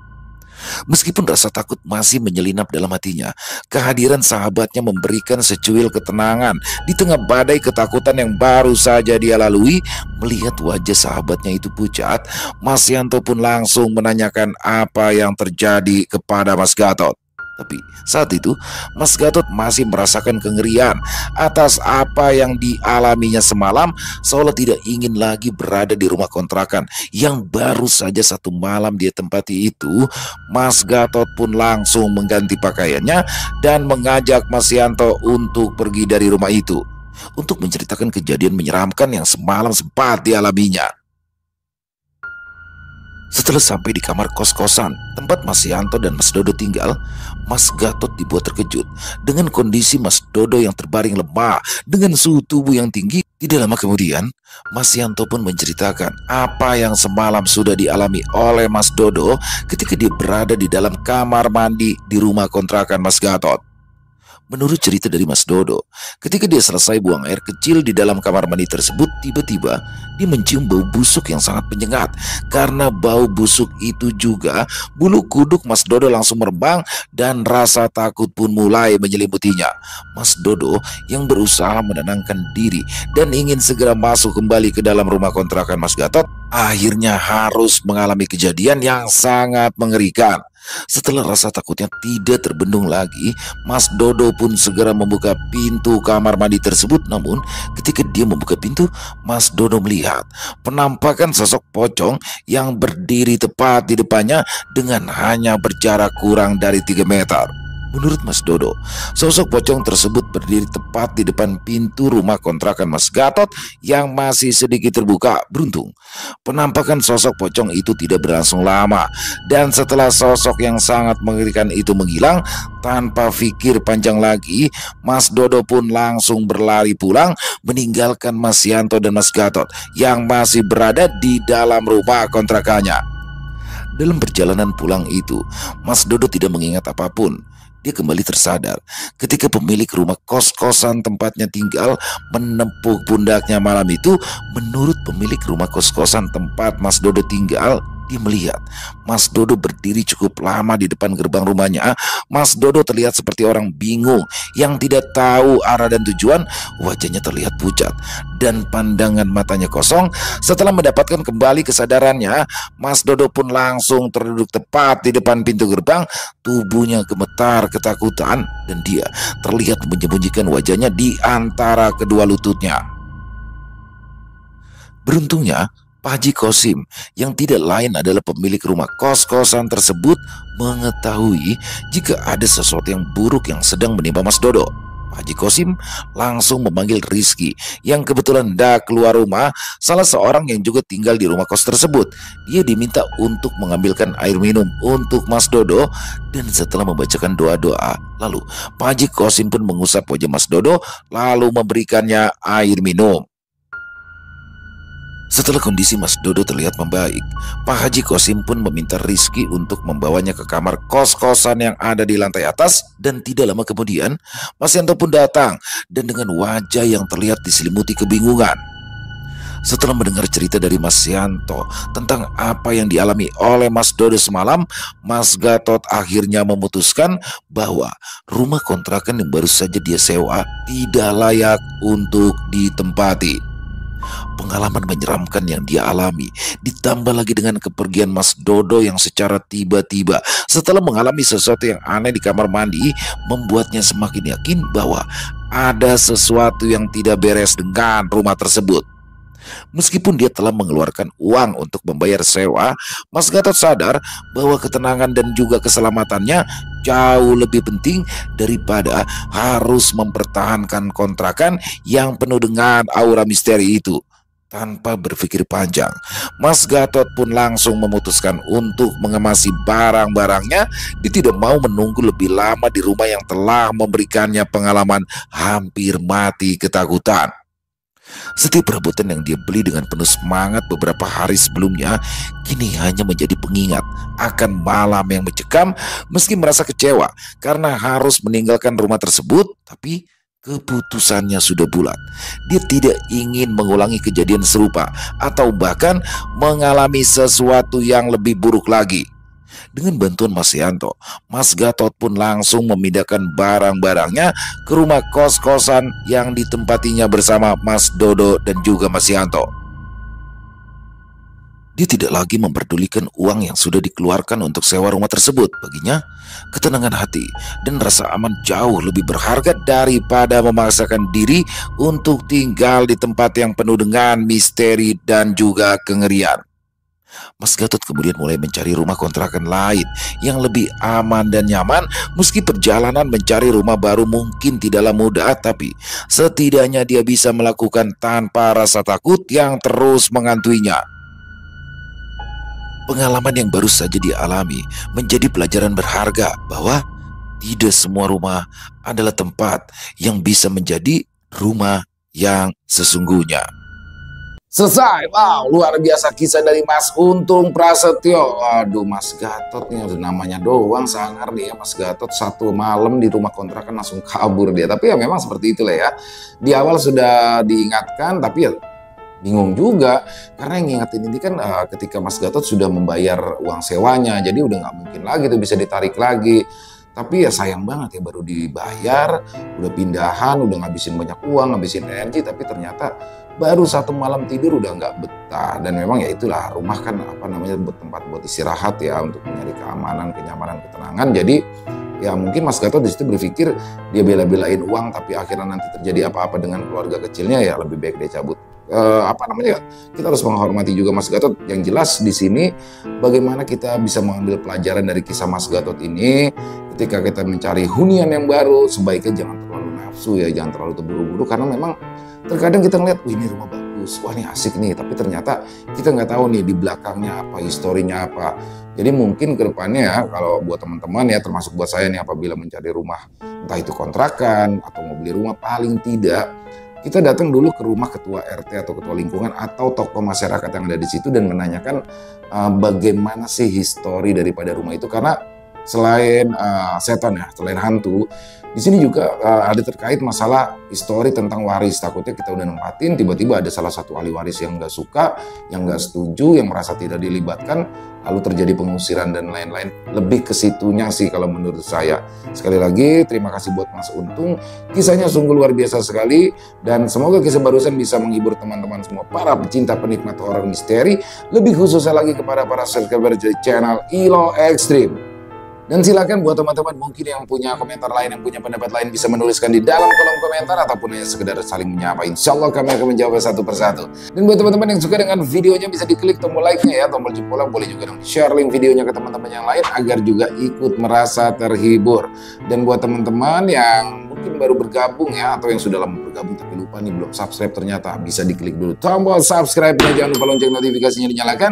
Meskipun rasa takut masih menyelinap dalam hatinya, kehadiran sahabatnya memberikan secuil ketenangan di tengah badai ketakutan yang baru saja dia lalui. Melihat wajah sahabatnya itu pucat, Mas Yanto pun langsung menanyakan apa yang terjadi kepada Mas Gatot. Tapi saat itu Mas Gatot masih merasakan kengerian atas apa yang dialaminya semalam, seolah tidak ingin lagi berada di rumah kontrakan yang baru saja satu malam dia tempati itu. Mas Gatot pun langsung mengganti pakaiannya dan mengajak Mas Yanto untuk pergi dari rumah itu untuk menceritakan kejadian menyeramkan yang semalam sempat dialaminya. Setelah sampai di kamar kos-kosan tempat Mas Yanto dan Mas Dodo tinggal, Mas Gatot dibuat terkejut dengan kondisi Mas Dodo yang terbaring lemah dengan suhu tubuh yang tinggi. Tidak lama kemudian, Mas Yanto pun menceritakan apa yang semalam sudah dialami oleh Mas Dodo ketika dia berada di dalam kamar mandi di rumah kontrakan Mas Gatot. Menurut cerita dari Mas Dodo, ketika dia selesai buang air kecil di dalam kamar mandi tersebut, tiba-tiba dia mencium bau busuk yang sangat menyengat. Karena bau busuk itu juga, bulu kuduk Mas Dodo langsung merebang dan rasa takut pun mulai menyelimutinya. Mas Dodo yang berusaha menenangkan diri dan ingin segera masuk kembali ke dalam rumah kontrakan Mas Gatot, akhirnya harus mengalami kejadian yang sangat mengerikan. Setelah rasa takutnya tidak terbendung lagi, Mas Dodo pun segera membuka pintu kamar mandi tersebut. Namun ketika dia membuka pintu, Mas Dodo melihat penampakan sosok pocong yang berdiri tepat di depannya dengan hanya berjarak kurang dari 3 meter. Menurut Mas Dodo, sosok pocong tersebut berdiri tepat di depan pintu rumah kontrakan Mas Gatot yang masih sedikit terbuka. Beruntung, penampakan sosok pocong itu tidak berlangsung lama, dan setelah sosok yang sangat mengerikan itu menghilang, tanpa pikir panjang lagi, Mas Dodo pun langsung berlari pulang, meninggalkan Mas Yanto dan Mas Gatot yang masih berada di dalam rumah kontrakannya. Dalam perjalanan pulang itu, Mas Dodo tidak mengingat apapun. Dia kembali tersadar ketika pemilik rumah kos-kosan tempatnya tinggal menepuk pundaknya malam itu. Menurut pemilik rumah kos-kosan tempat Mas Dodo tinggal, dia melihat Mas Dodo berdiri cukup lama di depan gerbang rumahnya. Mas Dodo terlihat seperti orang bingung yang tidak tahu arah dan tujuan. Wajahnya terlihat pucat dan pandangan matanya kosong. Setelah mendapatkan kembali kesadarannya, Mas Dodo pun langsung terduduk tepat di depan pintu gerbang. Tubuhnya gemetar ketakutan dan dia terlihat menyembunyikan wajahnya di antara kedua lututnya. Beruntungnya, Pak Haji Kosim yang tidak lain adalah pemilik rumah kos-kosan tersebut mengetahui jika ada sesuatu yang buruk yang sedang menimpa Mas Dodo. Pak Haji Kosim langsung memanggil Rizky yang kebetulan hendak keluar rumah, salah seorang yang juga tinggal di rumah kos tersebut. Dia diminta untuk mengambilkan air minum untuk Mas Dodo, dan setelah membacakan doa-doa, lalu Pak Haji Kosim pun mengusap wajah Mas Dodo lalu memberikannya air minum. Setelah kondisi Mas Dodo terlihat membaik, Pak Haji Kosim pun meminta Rizky untuk membawanya ke kamar kos-kosan yang ada di lantai atas, dan tidak lama kemudian Mas Yanto pun datang dan dengan wajah yang terlihat diselimuti kebingungan. Setelah mendengar cerita dari Mas Yanto tentang apa yang dialami oleh Mas Dodo semalam, Mas Gatot akhirnya memutuskan bahwa rumah kontrakan yang baru saja dia sewa tidak layak untuk ditempati. Pengalaman menyeramkan yang dia alami ditambah lagi dengan kepergian Mas Dodo yang secara tiba-tiba setelah mengalami sesuatu yang aneh di kamar mandi membuatnya semakin yakin bahwa ada sesuatu yang tidak beres dengan rumah tersebut. Meskipun dia telah mengeluarkan uang untuk membayar sewa, Mas Gatot sadar bahwa ketenangan dan juga keselamatannya jauh lebih penting daripada harus mempertahankan kontrakan yang penuh dengan aura misteri itu. Tanpa berpikir panjang, Mas Gatot pun langsung memutuskan untuk mengemasi barang-barangnya. Dia tidak mau menunggu lebih lama di rumah yang telah memberikannya pengalaman hampir mati ketakutan. Setiap perabotan yang dia beli dengan penuh semangat beberapa hari sebelumnya kini hanya menjadi pengingat akan malam yang mencekam. Meski merasa kecewa karena harus meninggalkan rumah tersebut, tapi keputusannya sudah bulat. Dia tidak ingin mengulangi kejadian serupa atau bahkan mengalami sesuatu yang lebih buruk lagi. Dengan bantuan Mas Yanto, Mas Gatot pun langsung memindahkan barang-barangnya ke rumah kos-kosan yang ditempatinya bersama Mas Dodo dan juga Mas Yanto. Dia tidak lagi memperdulikan uang yang sudah dikeluarkan untuk sewa rumah tersebut. Baginya, ketenangan hati dan rasa aman jauh lebih berharga daripada memaksakan diri untuk tinggal di tempat yang penuh dengan misteri dan juga kengerian. Mas Gatot kemudian mulai mencari rumah kontrakan lain yang lebih aman dan nyaman. Meski perjalanan mencari rumah baru mungkin tidaklah mudah, tapi setidaknya dia bisa melakukan tanpa rasa takut yang terus menghantui-nya. Pengalaman yang baru saja dialami menjadi pelajaran berharga bahwa tidak semua rumah adalah tempat yang bisa menjadi rumah yang sesungguhnya. Selesai. Wow, luar biasa kisah dari Mas Untung Prasetyo. Aduh, Mas Gatot nih udah namanya doang sangar dia. Mas Gatot satu malam di rumah kontrakan langsung kabur dia. Tapi ya memang seperti itulah ya. Di awal sudah diingatkan, tapi ya bingung juga. Karena yang ngingetin ini kan ketika Mas Gatot sudah membayar uang sewanya, jadi udah nggak mungkin lagi tuh bisa ditarik lagi. Tapi ya sayang banget ya, baru dibayar, udah pindahan, udah ngabisin banyak uang, ngabisin energi, tapi ternyata baru satu malam tidur udah nggak betah. Dan memang ya itulah, rumah kan apa namanya, tempat buat istirahat ya, untuk mencari keamanan, kenyamanan, ketenangan. Jadi ya mungkin Mas Gatot di situ berpikir dia bela-belain uang, tapi akhirnya nanti terjadi apa-apa dengan keluarga kecilnya, ya lebih baik dia cabut. Kita harus menghormati juga Mas Gatot. Yang jelas di sini bagaimana kita bisa mengambil pelajaran dari kisah Mas Gatot ini. Ketika kita mencari hunian yang baru, sebaiknya jangan terlalu nafsu ya, jangan terlalu terburu-buru, karena memang terkadang kita ngeliat, wah ini rumah bagus, wah ini asik nih, tapi ternyata kita nggak tahu nih di belakangnya apa, historinya apa. Jadi mungkin ke depannya ya, kalau buat teman-teman ya, termasuk buat saya nih, apabila mencari rumah, entah itu kontrakan atau mau beli rumah, paling tidak kita datang dulu ke rumah ketua RT atau ketua lingkungan atau tokoh masyarakat yang ada di situ dan menanyakan bagaimana sih histori daripada rumah itu. Karena selain setan ya, selain hantu, di sini juga ada terkait masalah histori tentang waris. Takutnya kita udah nempatin, tiba-tiba ada salah satu ahli waris yang nggak suka, yang nggak setuju, yang merasa tidak dilibatkan, lalu terjadi pengusiran dan lain-lain. Lebih ke situnya sih kalau menurut saya. Sekali lagi terima kasih buat Mas Untung, kisahnya sungguh luar biasa sekali, dan semoga kisah barusan bisa menghibur teman-teman semua para pecinta penikmat horor misteri, lebih khususnya lagi kepada para subscriber di channel ILO Extreme. Dan silakan buat teman-teman mungkin yang punya komentar lain, yang punya pendapat lain, bisa menuliskan di dalam kolom komentar ataupun hanya sekedar saling menyapa. Insya Allah kami akan menjawab satu persatu. Dan buat teman-teman yang suka dengan videonya, bisa diklik tombol like-nya ya, tombol jempolnya, boleh juga dong share link videonya ke teman-teman yang lain agar juga ikut merasa terhibur. Dan buat teman-teman yang mungkin baru bergabung ya, atau yang sudah lama bergabung tapi lupa nih belum subscribe, ternyata bisa diklik dulu tombol subscribe-nya, jangan lupa lonceng notifikasinya dinyalakan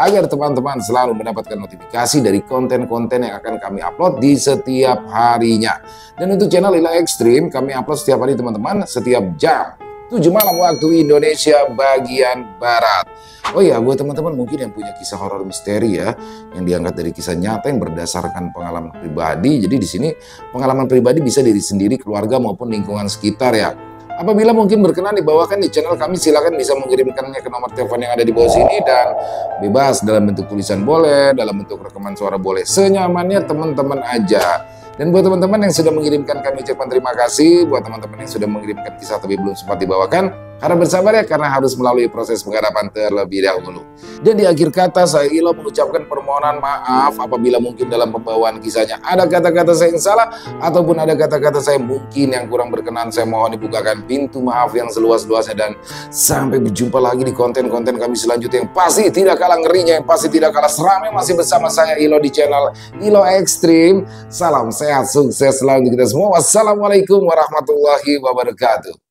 agar teman-teman selalu mendapatkan notifikasi dari konten-konten yang akan kami upload di setiap harinya. Dan untuk channel ILO Extreme kami upload setiap hari teman-teman, setiap jam 7 malam waktu Indonesia bagian Barat. Oh ya, buat teman-teman mungkin yang punya kisah horor misteri ya, yang diangkat dari kisah nyata yang berdasarkan pengalaman pribadi. Jadi di sini pengalaman pribadi bisa diri sendiri, keluarga maupun lingkungan sekitar ya. Apabila mungkin berkenan dibawakan di channel kami, silakan bisa mengirimkannya ke nomor telepon yang ada di bawah sini, dan bebas dalam bentuk tulisan boleh, dalam bentuk rekaman suara boleh, senyamannya teman-teman aja. Dan buat teman-teman yang sudah mengirimkan, kami ucapkan terima kasih. Buat teman-teman yang sudah mengirimkan kisah tapi belum sempat dibawakan, harap bersabar ya, karena harus melalui proses penggarapan terlebih dahulu. Dan di akhir kata, saya Ilo mengucapkan permohonan maaf apabila mungkin dalam pembawaan kisahnya ada kata-kata saya yang salah, ataupun ada kata-kata saya mungkin yang kurang berkenan. Saya mohon dibukakan pintu maaf yang seluas-luasnya, dan sampai berjumpa lagi di konten-konten kami selanjutnya yang pasti tidak kalah ngerinya, yang pasti tidak kalah seramnya. Masih bersama saya Ilo di channel Ilo Extreme. Salam sehat, sukses selalu untuk kita semua. Wassalamualaikum warahmatullahi wabarakatuh.